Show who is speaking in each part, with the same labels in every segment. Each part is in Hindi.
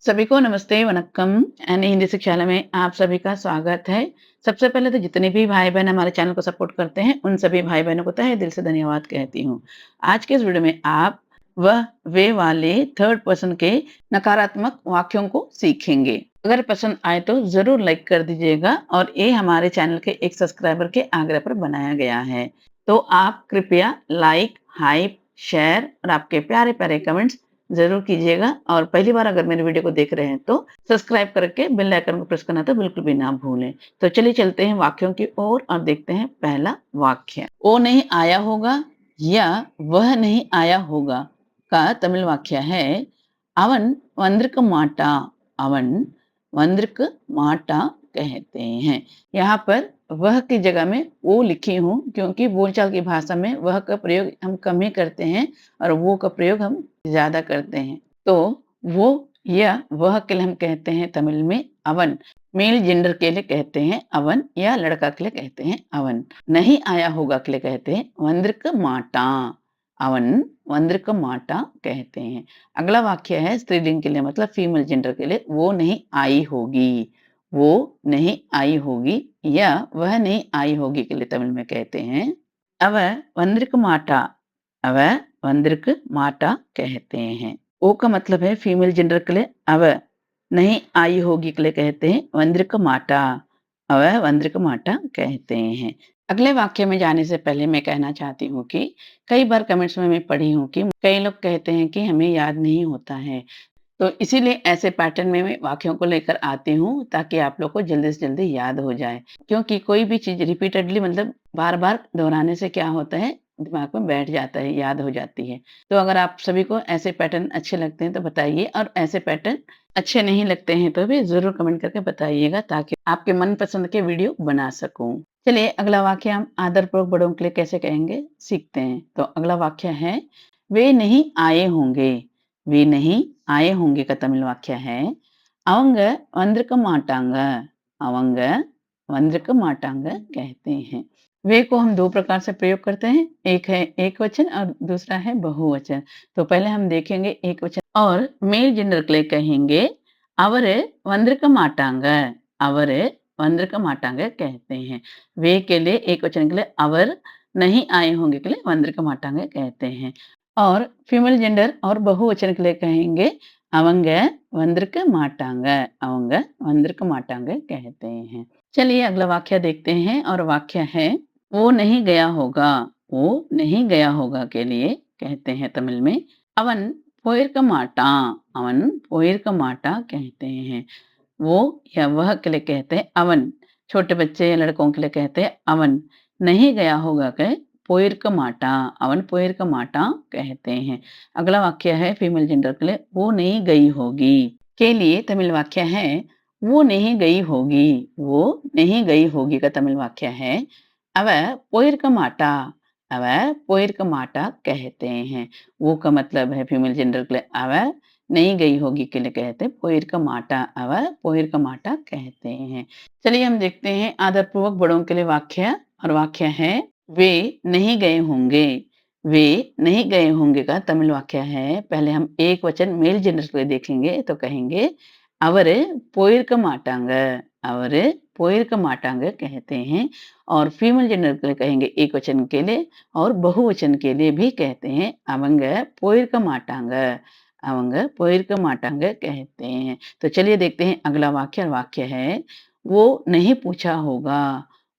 Speaker 1: सभी को नमस्ते, वनक्कम। एंड हिंदी शिक्षालय में आप सभी का स्वागत है। सबसे पहले तो जितने भी भाई-बहन हमारे चैनल को सपोर्ट करते हैं, उन सभी भाई-बहनों को तहे दिल से धन्यवाद कहती हूँ। आज के इस वीडियो में आप वह, वे वाले थर्ड पर्सन के नकारात्मक वाक्यों को सीखेंगे। अगर पसंद आए तो ज़रूर लाइक कर दीजिएगा और ये हमारे चैनल के एक सब्सक्राइबर के आग्रह पर बनाया गया है। तो आप कृपया लाइक, हाइप, शेयर और आपके प्यारे-प्यारे कमेंट्स ज़रूर कीजिएगा और पहली बार अगर मेरे वीडियो को देख रहे हैं तो सब्सक्राइब करके बेल आइकन को प्रेस करना तो बिल्कुल भी ना भूलें। तो चलिए चलते हैं वाक्यों की ओर और देखते हैं पहला वाक्य। वो नहीं आया होगा या वह नहीं आया होगा का तमिल वाक्य है अवन वंद्रक माटा। अवन वंद्रक माटा कहते हैं। यहाँ पर वह की जगह में वो लिखी हूँ क्योंकि बोलचाल की भाषा में वह का प्रयोग हम कम ही करते हैं और वो का प्रयोग हम ज़्यादा करते हैं। तो वो या वह के लिए हम कहते हैं तमिल में अवन। मेल जेंडर के लिए कहते हैं अवन या लड़का के लिए कहते हैं अवन। नहीं आया होगा के लिए कहते हैं वंद्रक माटा। अवन वंद्रक माटा कहते हैं। अगला वाक्य है स्त्रीलिंग के लिए मतलब फीमेल जेंडर के लिए वो नहीं आई होगी। वो नहीं आई होगी या वह नहीं आई होगी के लिए तमिल में कहते हैं अव वंद्रक माटा। अव वंद्रक माटा कहते हैं। ओ का मतलब है फीमेल जेंडर के लिए अव नहीं आई होगी के लिए कहते हैं वंद्रक माटा। अव वंद्रक माटा कहते हैं। अगले वाक्य में जाने से पहले मैं कहना चाहती हूँ कि कई बार कमेंट्स में मैं पढ़ी हूँ कि कई लोग कहते हैं कि हमें याद नहीं होता है। तो इसीलिए ऐसे पैटर्न में मैं वाक्यों को लेकर आती हूँ ताकि आप लोग को जल्दी से जल्दी याद हो जाए। क्योंकि कोई भी चीज़ रिपीटेडली मतलब बार-बार दोहराने से क्या होता है, दिमाग में बैठ जाता है, याद हो जाती है। तो अगर आप सभी को ऐसे पैटर्न अच्छे लगते हैं तो बताइए और ऐसे पैटर्न अच्छे नहीं लगते हैं तो भी ज़रूर कमेंट करके बताइएगा ताकि आपके मनपसंद के वीडियो बना सकूँ। चलिए अगला वाक्य हम आदरपूर्वक बड़ों के लिए कैसे कहेंगे सीखते हैं। तो अगला वाक्य है, वे नहीं आए होंगे। वे नहीं आए होंगे का तमिल वाक्य है அவங்க வந்திருக்க மாட்டாங்க। அவங்க वंद्रक माटांग कहते हैं। वे को हम दो प्रकार से प्रयोग करते हैं, एक है एक वचन और दूसरा है बहुवचन। तो पहले हम देखेंगे एक वचन और मेल जेंडर के लिए कहेंगे அவரு வந்திருக்க மாட்டாங்க। அவரு वंद्रक माटांग कहते हैं। वे के लिए एक वचन के लिए अवर नहीं आए होंगे के लिए वंद्रक माटांग कहते हैं। और फीमेल जेंडर और बहुवचन के लिए कहेंगे அவங்க வந்திருக்க மாட்டாங்க। அவங்க வந்திருக்க மாட்டாங்க कहते हैं। चलिए अगला वाक्य देखते हैं और वाक्य है वो नहीं गया होगा। वो नहीं गया होगा के लिए कहते हैं तमिल में அவன் போயிருக்க மாட்டான்। அவன் போயிருக்க மாட்டா कहते हैं। वो या वह के लिए कहते हैं अवन। छोटे बच्चे या लड़कों के लिए कहते हैं अवन। नहीं गया होगा के पोइर्क माटा। अवन पोइर्क माटा कहते हैं। अगला वाक्य है फीमेल जेंडर के लिए वो नहीं गई होगी के लिए तमिल वाक्य है वो नहीं गई होगी। वो नहीं गई होगी का तमिल वाक्य है अव पोइर्क माटा। अव पोइर्क माटा कहते हैं। वो का मतलब है फीमेल जेंडर के लिए अव नहीं गई होगी के लिए कहते हैं पोइर्क माटा। अव पोइर्क माटा कहते हैं। चलिए हम देखते हैं आदरपूर्वक बड़ों के लिए वाक्य और वाक्य है वे नहीं गए होंगे। वे नहीं गए होंगे का तमिल वाक्य है पहले हम एक वचन मेल जेंडर के लिए देखेंगे तो कहेंगे அவரு போயிருக்க மாட்டாங்க। அவரு போயிருக்க மாட்டாங்க कहते हैं। और फीमेल जेंडर के लिए कहेंगे एक वचन के लिए और बहुवचन के लिए भी कहते हैं அவங்க போயிருக்க மாட்டாங்க। அவங்க போயிருக்க மாட்டாங்க कहते हैं। तो चलिए देखते हैं अगला वाक्य और वाक्य है वो नहीं पूछा होगा।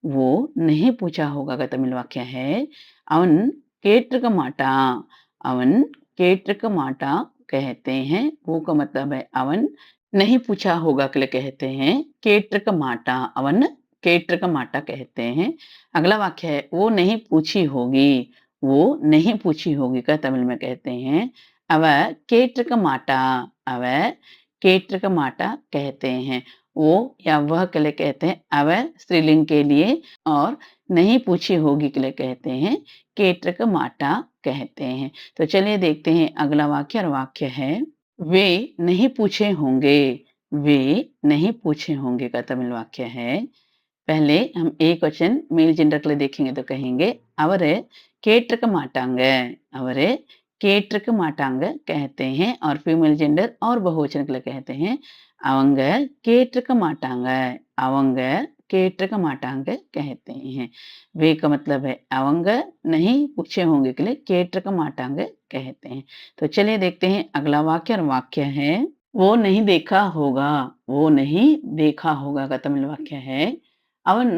Speaker 1: वो नहीं पूछा होगा का तमिल वाक्य है அவன் கேட்டிருக்க மாட்டான்। அவன் கேட்டிருக்க மாட்டான் कहते हैं। वो का मतलब है அவன் नहीं पूछा होगा के लिए कहते हैं केट्रक माटा। अवन केट्रक माटा कहते हैं। अगला वाक्य है वो नहीं पूछी होगी। वो नहीं पूछी होगी का तमिल में कहते हैं अव केट्रक माटा। अव केट्रक माटा कहते हैं। वो या वह के लिए कहते हैं अव स्त्रीलिंग के लिए और नहीं पूछी होगी के लिए कहते हैं केट्रक माटा कहते हैं। तो चलिए देखते हैं अगला वाक्य और वाक्य है वे नहीं पूछे होंगे। वे नहीं पूछे होंगे का तमिल वाक्य है पहले हम एक वचन मेल जेंडर के लिए देखेंगे तो कहेंगे அவரு கேட்டிருக்க மாட்டாங்க। அவரு கேட்டிருக்க மாட்டாங்க कहते हैं और फीमेल जेंडर और बहुवचन के लिए कहते हैं அவங்க கேட்டிருக்க மாட்டாங்க அவங்க கேட்டிருக்க மாட்டாங்க कहते हैं वे का मतलब है அவங்க नहीं पूछे होंगे के लिए கேட்டிருக்க மாட்டாங்க कहते हैं तो चलिए देखते हैं अगला वाक्य और वाक्य है वो नहीं देखा होगा वो नहीं देखा होगा का तमिल वाक्य है அவன்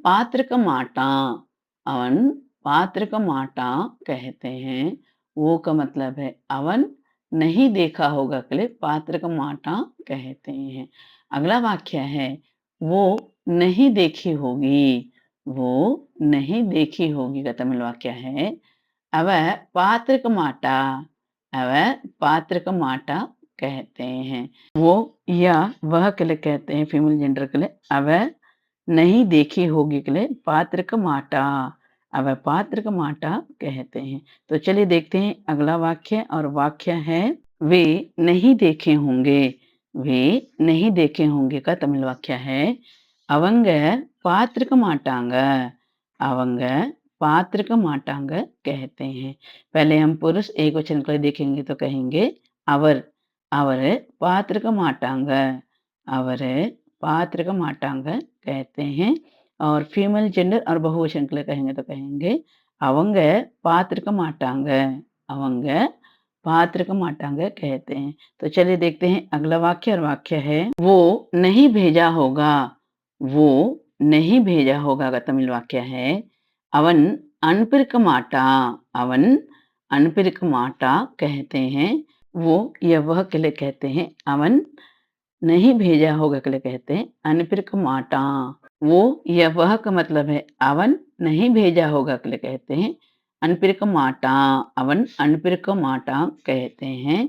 Speaker 1: பார்த்திருக்க மாட்டான் அவன் பார்த்திருக்க மாட்டான் कहते हैं वो का मतलब है अवन नहीं देखा होगा के लिए पात्र का माटा कहते हैं अगला वाक्य है वो नहीं देखी होगी वो नहीं देखी होगी का तमिल वाक्य है अव पात्र का माटा अव पात्र का माटा कहते हैं वो या वह के लिए कहते हैं फीमेल जेंडर के लिए अव नहीं देखी होगी के लिए पात्र का माटा अव पात्र का माटा कहते हैं तो चलिए देखते हैं अगला वाक्य और वाक्य है वे नहीं देखे होंगे वे नहीं देखे होंगे का तमिल वाक्य है அவங்க பார்த்திருக்க மாட்டாங்க அவங்க பார்த்திருக்க மாட்டாங்க कहते हैं पहले हम पुरुष एक वचन के लिए देखेंगे तो कहेंगे அவர் அவர் பார்த்திருக்க மாட்டாங்க அவர் பார்த்திருக்க மாட்டாங்க कहते हैं और फीमेल जेंडर और बहुवचन के लिए कहेंगे तो कहेंगे அவங்க பார்த்திருக்க மாட்டாங்க அவங்க பார்த்திருக்க மாட்டாங்க कहते हैं तो चलिए देखते हैं अगला वाक्य और वाक्य है वो नहीं भेजा होगा वो नहीं भेजा होगा का तमिल वाक्य है அவன் அனுப்பியிருக்க மாட்டான் அவன் அனுப்பியிருக்க மாட்டா कहते हैं वो या वह के लिए कहते हैं அவன் नहीं भेजा होगा के लिए कहते हैं अनपिरक माटा वो या वह का मतलब है अवन नहीं भेजा होगा के लिए कहते हैं अनपिरक माटा अवन अनपिरक माटा कहते हैं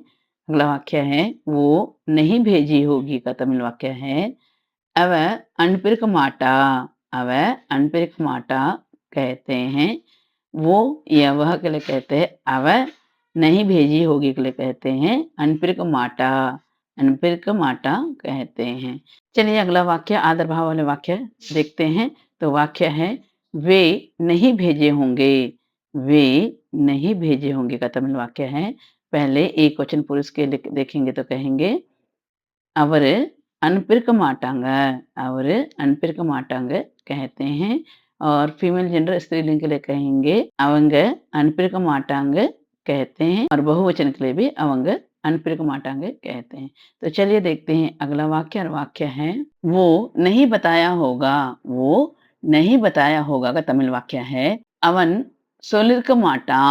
Speaker 1: अगला वाक्य है वो नहीं भेजी होगी का तमिल वाक्य है अव अनपिरक माटा अव अनपिरक माटा कहते हैं वो या वह के लिए कहते हैं अव नहीं भेजी होगी के लिए कहते हैं अनपिरक माटा अनपिरक माटा कहते हैं चलिए अगला वाक्य आदर भाव वाले वाक्य देखते हैं तो वाक्य है वे नहीं भेजे होंगे वे नहीं भेजे होंगे का तमिल वाक्य है पहले एक वचन पुरुष के देखेंगे तो कहेंगे அவர் அனுப்பியிருக்க மாட்டாங்க அவர் அனுப்பியிருக்க மாட்டாங்க कहते हैं और फीमेल जेंडर स्त्रीलिंग के लिए कहेंगे அவங்க அனுப்பியிருக்க மாட்டாங்க कहते हैं और बहुवचन के लिए भी அவங்க अनपिरक माटांगे कहते हैं तो चलिए देखते हैं अगला वाक्य और वाक्य है वो नहीं बताया होगा वो नहीं बताया होगा का तमिल वाक्य है अवन सोलिर्क माटा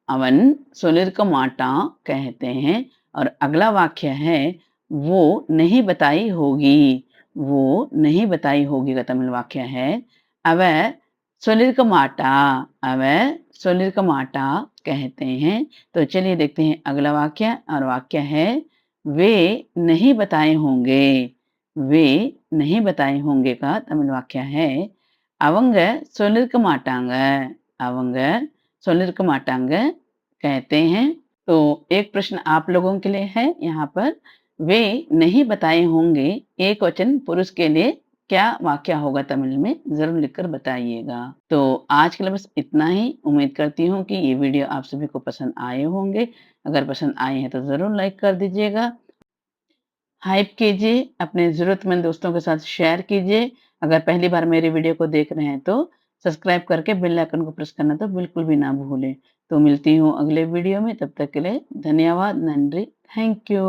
Speaker 1: अवन सोलिर्क माटा कहते हैं और अगला वाक्य है वो नहीं बताई होगी वो नहीं बताई होगी का तमिल वाक्य है अव सोलिर्क माटा अव सोलिर्क माटा कहते हैं तो चलिए देखते हैं अगला वाक्य और वाक्य है वे नहीं बताए होंगे वे नहीं बताए होंगे का तमिल वाक्य है அவங்க சொல்லிருக்க மாட்டாங்க அவங்க சொல்லிருக்க மாட்டாங்க कहते हैं तो एक प्रश्न आप लोगों के लिए है यहाँ पर वे नहीं बताए होंगे एक वचन पुरुष के लिए क्या वाक्य होगा तमिल में जरूर लिखकर बताइएगा तो आज के लिए बस इतना ही उम्मीद करती हूँ कि ये वीडियो आप सभी को पसंद आए होंगे अगर पसंद आए हैं तो जरूर लाइक कर दीजिएगा हाइप कीजिए अपने जरूरतमंद दोस्तों के साथ शेयर कीजिए अगर पहली बार मेरे वीडियो को देख रहे हैं तो सब्सक्राइब करके बेल आइकन को प्रेस करना तो बिल्कुल भी ना भूलें तो मिलती हूँ अगले वीडियो में तब तक के लिए धन्यवाद नंरी थैंक यू